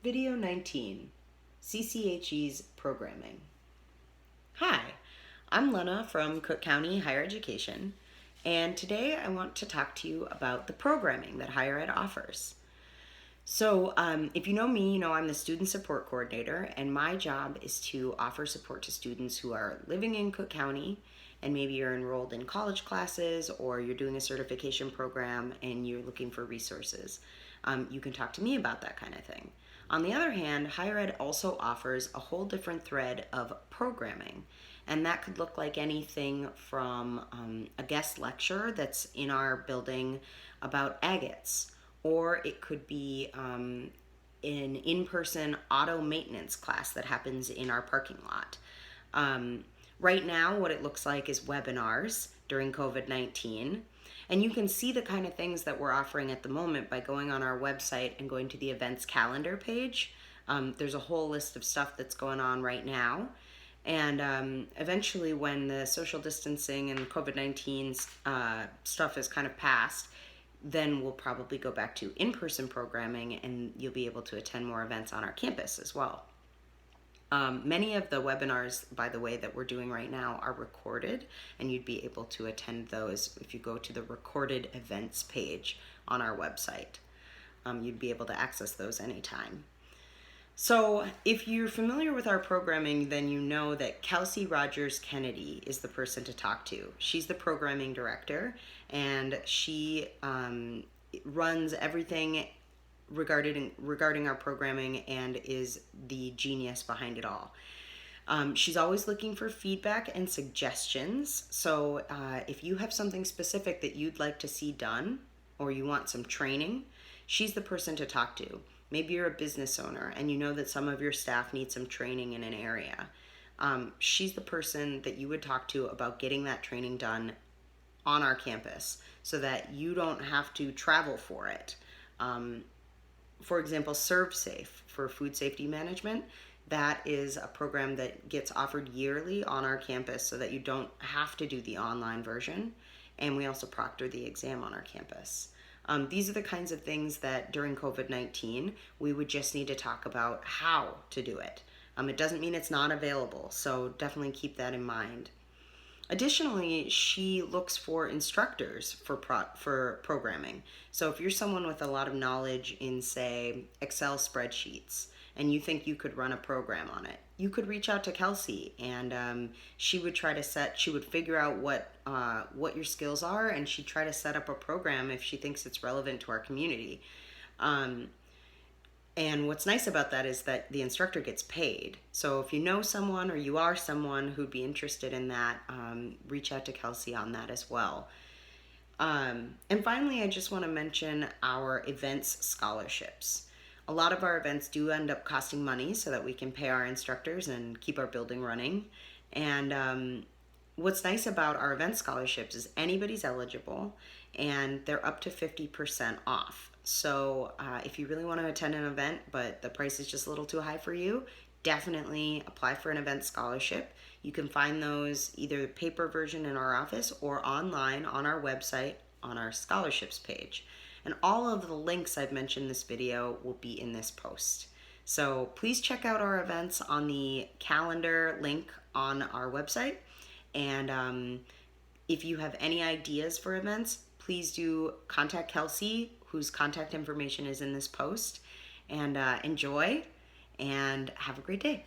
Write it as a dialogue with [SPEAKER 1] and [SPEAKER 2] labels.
[SPEAKER 1] Video 19, CCHE's Programming. Hi, I'm Lenna from Cook County Higher Education, and today I want to talk to you about the programming that higher ed offers. So if you know me, you know I'm the Student Support Coordinator, and my job is to offer support to students who are living in Cook County, and maybe you're enrolled in college classes or you're doing a certification program and you're looking for resources. You can talk to me about that kind of thing. On the other hand, higher ed also offers a whole different thread of programming, and that could look like anything from a guest lecture that's in our building about agates, or it could be an in-person auto maintenance class that happens in our parking lot. Right now, what it looks like is webinars during COVID-19. And you can see the kind of things that we're offering at the moment by going on our website and going to the events calendar page. There's a whole list of stuff that's going on right now. And eventually, when the social distancing and COVID-19 stuff is kind of passed, then we'll probably go back to in-person programming, and you'll be able to attend more events on our campus as well. Many of the webinars, by the way, that we're doing right now are recorded, and you'd be able to attend those if you go to the recorded events page on our website. You'd be able to access those anytime. So if you're familiar with our programming, then you know that Kelsey Rogers Kennedy is the person to talk to. She's the programming director, and she runs everything regarding our programming and is the genius behind it all. She's always looking for feedback and suggestions. So if you have something specific that you'd like to see done, or you want some training, she's the person to talk to. Maybe you're a business owner and you know that some of your staff need some training in an area. She's the person that you would talk to about getting that training done on our campus so that you don't have to travel for it. For example, Serve Safe for food safety management. That is a program that gets offered yearly on our campus so that you don't have to do the online version. And we also proctor the exam on our campus. These are the kinds of things that during COVID-19, we would just need to talk about how to do it. It doesn't mean it's not available, so definitely keep that in mind. Additionally, she looks for instructors for programming. So if you're someone with a lot of knowledge in, say, Excel spreadsheets, and you think you could run a program on it, you could reach out to Kelsey, and she would figure out what your skills are, and she'd try to set up a program if she thinks it's relevant to our community. And what's nice about that is that the instructor gets paid. So if you know someone or you are someone who'd be interested in that, reach out to Kelsey on that as well. And finally, I just want to mention our events scholarships. A lot of our events do end up costing money so that we can pay our instructors and keep our building running. And what's nice about our event scholarships is anybody's eligible, and they're up to 50% off. So if you really want to attend an event, but the price is just a little too high for you, definitely apply for an event scholarship. You can find those either the paper version in our office or online on our website on our scholarships page. And all of the links I've mentioned in this video will be in this post. So please check out our events on the calendar link on our website. And if you have any ideas for events, please do contact Kelsey, whose contact information is in this post. And enjoy and have a great day.